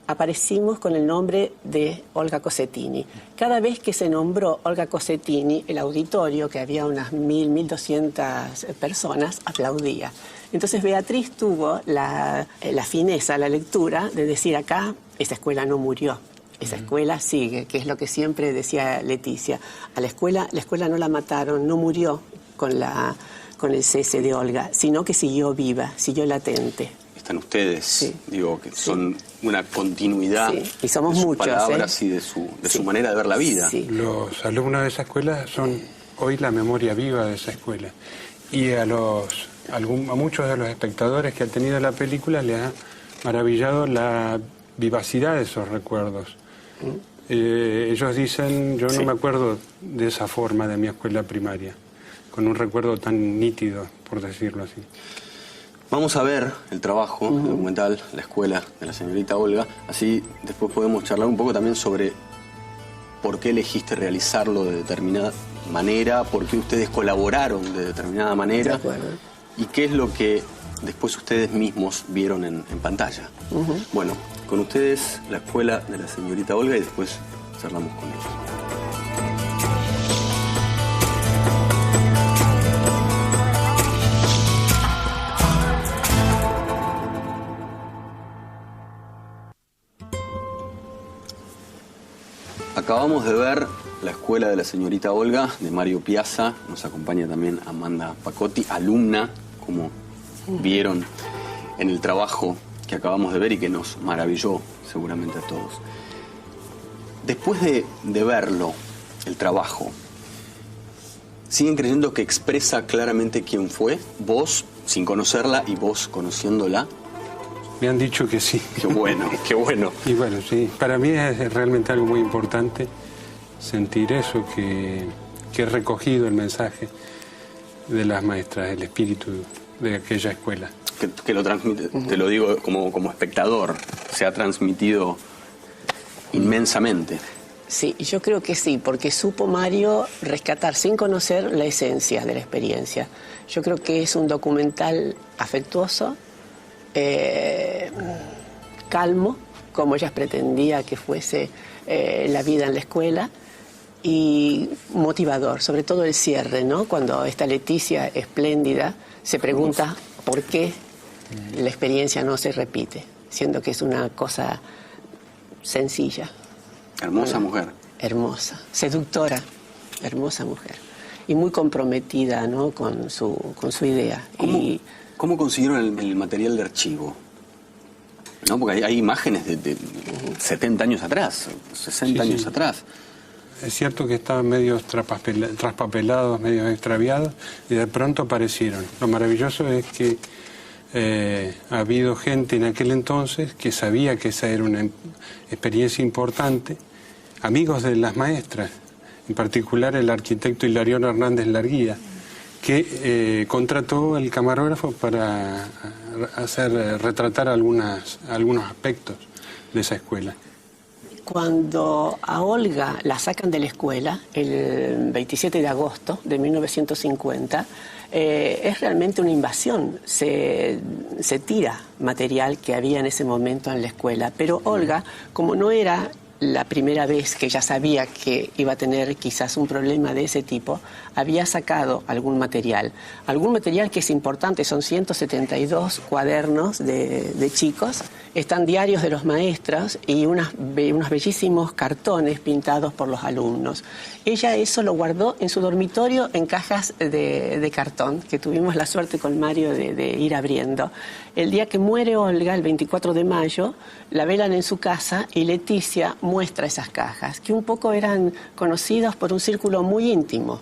aparecimos con el nombre de Olga Cosentini. Cada vez que se nombró Olga Cosentini, el auditorio, que había unas 1.200 personas, aplaudía. Entonces Beatriz tuvo la fineza, la lectura de decir: acá esa escuela no murió, esa escuela sigue, que es lo que siempre decía Leticia. A la escuela no la mataron, no murió con el cese de Olga, sino que siguió viva, siguió latente. Están ustedes, digo, que son una continuidad y somos de sus muchos, palabras y de su manera de ver la vida. Los alumnos de esa escuela son hoy la memoria viva de esa escuela. Y a muchos de los espectadores que han tenido la película les ha maravillado la vivacidad de esos recuerdos. Ellos dicen: yo no me acuerdo de esa forma de mi escuela primaria, con un recuerdo tan nítido, por decirlo así. Vamos a ver el trabajo, el documental, la escuela de la señorita Olga, así después podemos charlar un poco también sobre por qué elegiste realizarlo de determinada manera, por qué ustedes colaboraron de determinada manera y qué es lo que después ustedes mismos vieron en pantalla. Bueno, con ustedes la escuela de la señorita Olga y después charlamos con ellos. Acabamos de ver la escuela de la señorita Olga, de Mario Piazza. Nos acompaña también Amanda Pacotti, alumna, como vieron en el trabajo que acabamos de ver y que nos maravilló seguramente a todos. Después de verlo, el trabajo, ¿siguen creyendo que expresa claramente quién fue? Vos, sin conocerla, y vos conociéndola. Me han dicho que sí. Qué bueno, qué bueno. Y bueno, sí, para mí es realmente algo muy importante sentir eso, que he recogido el mensaje de las maestras, el espíritu de aquella escuela. Que lo transmite, te lo digo como espectador, se ha transmitido inmensamente. Sí, yo creo que sí, porque supo Mario rescatar sin conocer la esencia de la experiencia. Yo creo que es un documental afectuoso, calmo, como ella pretendía que fuese la vida en la escuela, y motivador, sobre todo el cierre, ¿no? Cuando esta Leticia espléndida se pregunta por qué la experiencia no se repite, siendo que es una cosa sencilla. Hermosa mujer. Hermosa, seductora, hermosa mujer. Y muy comprometida, ¿no? con su idea. ¿Cómo consiguieron el material de archivo? ¿No? Porque hay imágenes de 70 años atrás, 60 años atrás. Es cierto que estaban medio traspapelados, medio extraviados, y de pronto aparecieron. Lo maravilloso es que ha habido gente en aquel entonces que sabía que esa era una experiencia importante, amigos de las maestras, en particular el arquitecto Hilarión Hernández Larguía, que contrató el camarógrafo para retratar algunos aspectos de esa escuela. Cuando a Olga la sacan de la escuela, el 27 de agosto de 1950, es realmente una invasión. Se tira material que había en ese momento en la escuela. Pero Olga, como no era la primera vez que ya sabía que iba a tener quizás un problema de ese tipo, había sacado algún material que es importante. Son 172 cuadernos de chicos, están diarios de los maestros y unos bellísimos cartones pintados por los alumnos. Ella eso lo guardó en su dormitorio en cajas de cartón, que tuvimos la suerte con Mario de ir abriendo. El día que muere Olga, el 24 de mayo, la velan en su casa y Leticia muestra esas cajas, que un poco eran conocidas por un círculo muy íntimo.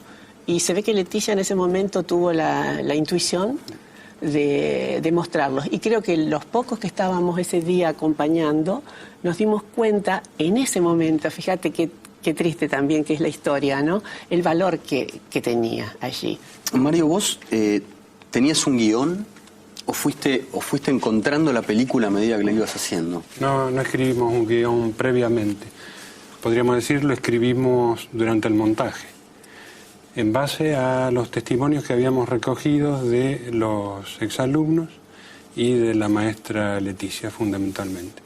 Y se ve que Leticia en ese momento tuvo la intuición de mostrarlos. Y creo que los pocos que estábamos ese día acompañando, nos dimos cuenta en ese momento, fíjate qué triste también que es la historia, ¿no? El valor que tenía allí. Mario, ¿vos tenías un guión o fuiste encontrando la película a medida que la ibas haciendo? No escribimos un guión previamente. Podríamos decirlo, escribimos durante el montaje, en base a los testimonios que habíamos recogido de los exalumnos y de la maestra Leticia, fundamentalmente.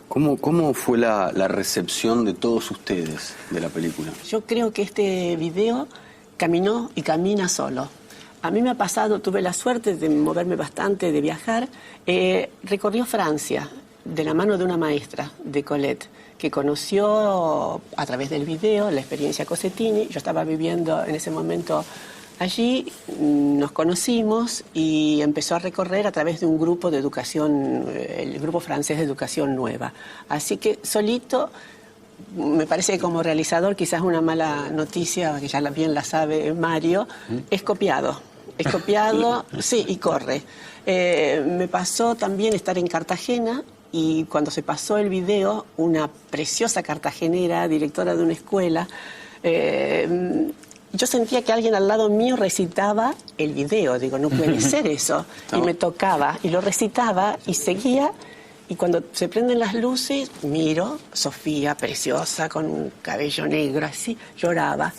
¿Cómo fue la recepción de todos ustedes de la película? Yo creo que este video caminó y camina solo. A mí me ha pasado, tuve la suerte de moverme bastante, de viajar. Recorrió Francia de la mano de una maestra, de Colette, que conoció a través del video la experiencia Cossettini. Yo estaba viviendo en ese momento allí, nos conocimos y empezó a recorrer a través de un grupo de educación, el grupo francés de educación nueva. Así que solito, me parece que como realizador, quizás una mala noticia, que ya bien la sabe Mario, es copiado. Es copiado, sí, y corre. Me pasó también estar en Cartagena, y cuando se pasó el video, una preciosa cartagenera, directora de una escuela, yo sentía que alguien al lado mío recitaba el video. Digo, no puede ser eso. Y me tocaba, y lo recitaba, y seguía. Y cuando se prenden las luces, miro, Sofía, preciosa, con un cabello negro, así, lloraba.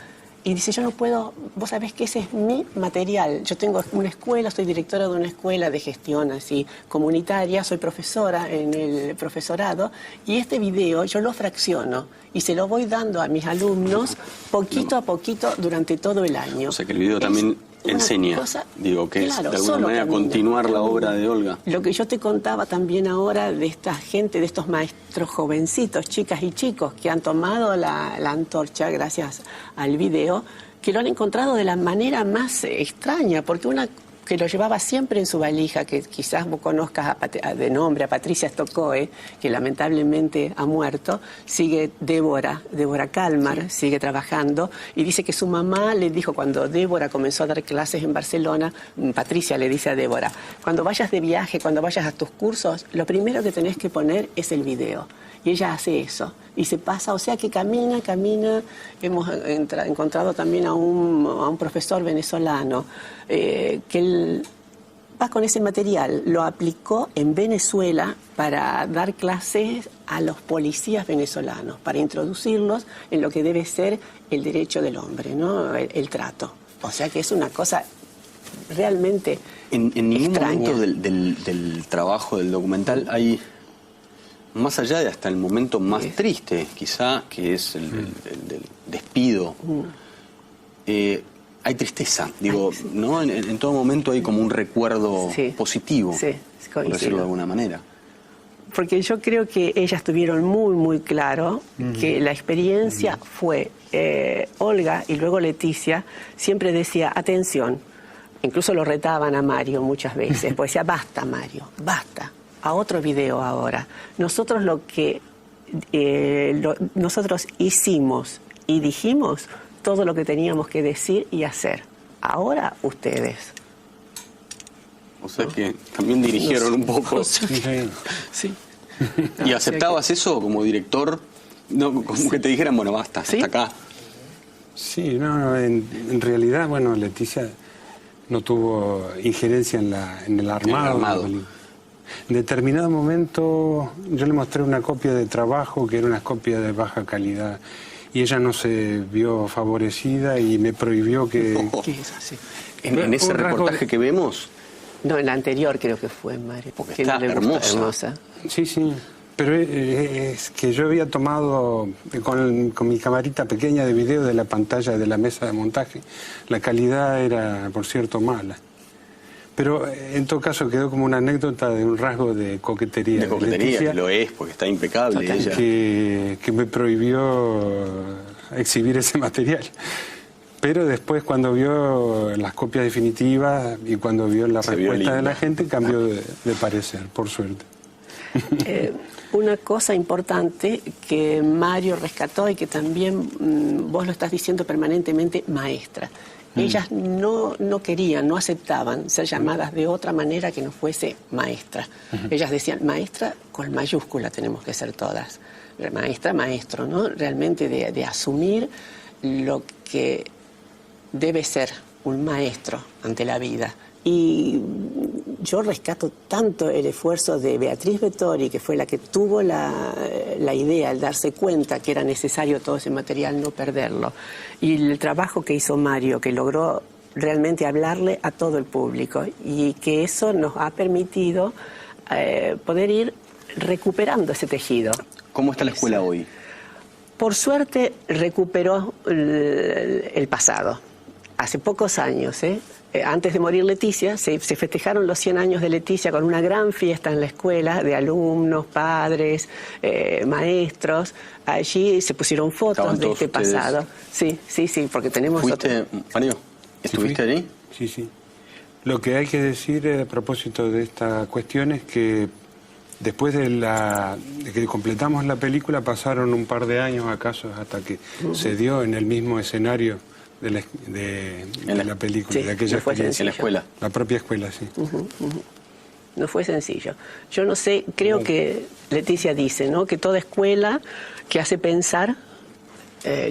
Y dice, yo no puedo, vos sabés que ese es mi material. Yo tengo una escuela, soy directora de una escuela de gestión así comunitaria, soy profesora en el profesorado, y este video yo lo fracciono y se lo voy dando a mis alumnos poquito a poquito durante todo el año. O sea que el video también enseña, digo, que claro, es de alguna manera continuar la obra de Olga. Lo que yo te contaba también ahora de esta gente, de estos maestros jovencitos, chicas y chicos, que han tomado la antorcha gracias al video, que lo han encontrado de la manera más extraña, porque una que lo llevaba siempre en su valija, que quizás vos conozcas de nombre a Patricia Stockoe, que lamentablemente ha muerto, sigue Débora Kalmar, sigue trabajando, y dice que su mamá le dijo, cuando Débora comenzó a dar clases en Barcelona, Patricia le dice a Débora, cuando vayas de viaje, cuando vayas a tus cursos, lo primero que tenés que poner es el video. Y ella hace eso, y se pasa, o sea que camina, hemos encontrado también a un profesor venezolano, que él va con ese material, lo aplicó en Venezuela para dar clases a los policías venezolanos, para introducirlos en lo que debe ser el derecho del hombre, ¿no? El trato. O sea que es una cosa realmente En ningún extraña. momento del trabajo del documental hay, más allá de hasta el momento más triste, quizá, que es el del despido, hay tristeza, digo, ¿no? En todo momento hay como un recuerdo positivo, por decirlo de alguna manera. Porque yo creo que ellas tuvieron muy claro que la experiencia fue Olga y luego Leticia siempre decía, atención, incluso lo retaban a Mario muchas veces, pues decía, basta Mario, basta, a otro video ahora. Nosotros nosotros hicimos y dijimos todo lo que teníamos que decir y hacer. Ahora ustedes. O sea que también dirigieron un poco. Sí. ¿Y aceptabas eso como director? No, como que te dijeran, bueno, basta, hasta acá. Sí, no, en realidad, bueno, Leticia no tuvo injerencia en el armado. En determinado momento yo le mostré una copia de trabajo que era una copia de baja calidad y ella no se vio favorecida y me prohibió que... ¿Qué es así? En ese reportaje que vemos... No, en la anterior creo que fue, Mario. Porque está hermosa. Sí, pero es que yo había tomado con mi camarita pequeña de video de la pantalla de la mesa de montaje. La calidad era, por cierto, mala. Pero en todo caso quedó como una anécdota de un rasgo de coquetería. De coquetería, Leticia, que lo es, porque está impecable ella. Que me prohibió exhibir ese material. Pero después, cuando vio las copias definitivas y cuando vio la respuesta de la gente, cambió de parecer, por suerte. Una cosa importante que Mario rescató y que también vos lo estás diciendo permanentemente, maestra. Ellas no querían, no aceptaban ser llamadas de otra manera que no fuese maestra. Ellas decían, maestra con mayúscula tenemos que ser todas. Maestra, maestro, ¿no? Realmente de asumir lo que debe ser un maestro ante la vida. Y yo rescato tanto el esfuerzo de Beatriz Vettori, que fue la que tuvo la idea, al darse cuenta que era necesario todo ese material, no perderlo. Y el trabajo que hizo Mario, que logró realmente hablarle a todo el público y que eso nos ha permitido poder ir recuperando ese tejido. ¿Cómo está la escuela hoy? Por suerte recuperó el pasado. Hace pocos años, antes de morir Leticia, se festejaron los 100 años de Leticia con una gran fiesta en la escuela de alumnos, padres, maestros. Allí se pusieron fotos de este pasado. Sí, porque tenemos... Mario, ¿estuviste allí? Sí. Lo que hay que decir a propósito de esta cuestión es que después de que completamos la película pasaron un par de años acaso hasta que se dio en el mismo escenario de la película, de aquella experiencia. En la escuela. La propia escuela, sí. No fue sencillo. Yo no sé, creo que Leticia dice, ¿no?, que toda escuela que hace pensar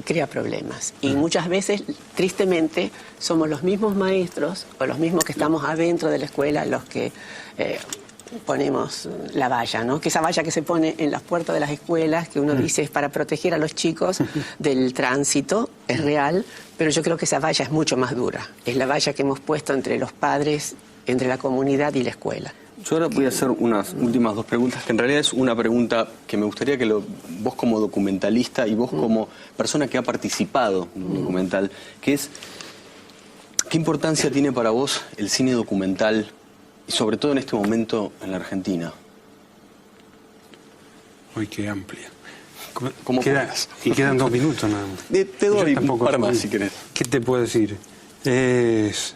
crea problemas. Y muchas veces, tristemente, somos los mismos maestros o los mismos que estamos adentro de la escuela los que ponemos la valla, ¿no? Que esa valla que se pone en las puertas de las escuelas, que uno dice es para proteger a los chicos del tránsito, es real, pero yo creo que esa valla es mucho más dura. Es la valla que hemos puesto entre los padres, entre la comunidad y la escuela. Yo ahora voy a hacer unas últimas 2 preguntas, que en realidad es una pregunta que me gustaría que vos como documentalista y vos como persona que ha participado en un documental, que es, ¿qué importancia tiene para vos el cine documental, y sobre todo en este momento en la Argentina? Uy, qué amplia. ¿Cómo y quedan 2 minutos nada más. Te doy un par más si querés. ¿Qué te puedo decir? Es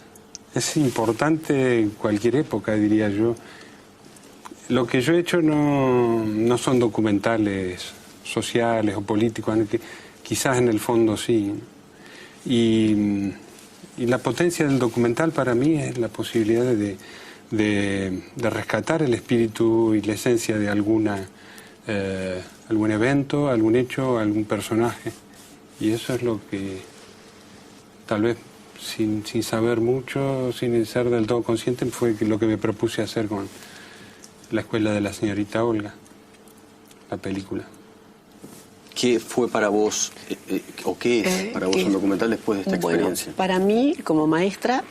importante en cualquier época, diría yo. Lo que yo he hecho no son documentales sociales o políticos, aunque quizás en el fondo sí. Y la potencia del documental para mí es la posibilidad de rescatar el espíritu y la esencia de algún evento, algún hecho, algún personaje. Y eso es lo que tal vez sin saber mucho, sin ser del todo consciente, fue lo que me propuse hacer con La escuela de la señorita Olga, la película. ¿Qué fue para vos, o qué es para vos un documental después de esta experiencia? Bueno, para mí, como maestra,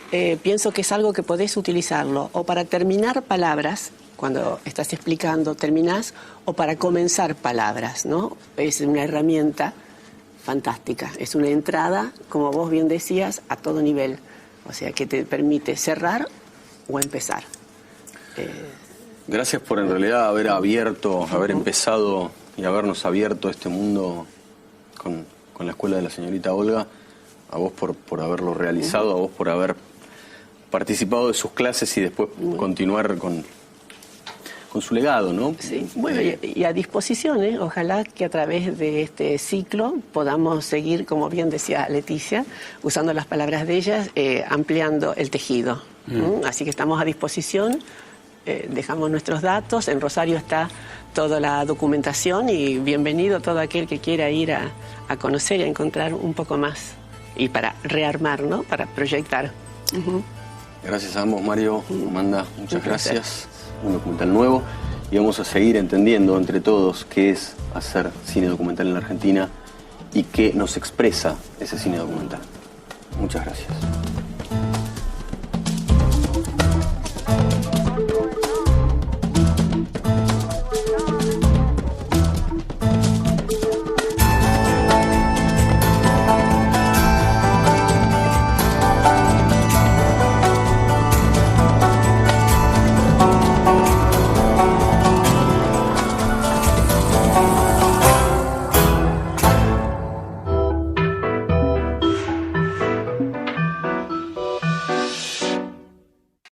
pienso que es algo que podés utilizarlo o para terminar palabras, cuando estás explicando, terminás, o para comenzar palabras, ¿no? Es una herramienta fantástica. Es una entrada, como vos bien decías, a todo nivel. O sea, que te permite cerrar o empezar. Gracias por en realidad haber abierto, haber empezado y habernos abierto este mundo con la escuela de la señorita Olga. A vos por haberlo realizado, a vos por haber participado de sus clases y después continuar con su legado, ¿no? Sí, bueno, y a disposición, ¿eh? Ojalá que a través de este ciclo podamos seguir, como bien decía Leticia, usando las palabras de ellas, ampliando el tejido. Así que estamos a disposición, dejamos nuestros datos, en Rosario está toda la documentación y bienvenido todo aquel que quiera ir a conocer y a encontrar un poco más y para rearmar, ¿no? Para proyectar. Gracias a ambos, Mario, Amanda, muchas gracias. Un documental nuevo y vamos a seguir entendiendo entre todos qué es hacer cine documental en la Argentina y qué nos expresa ese cine documental. Muchas gracias.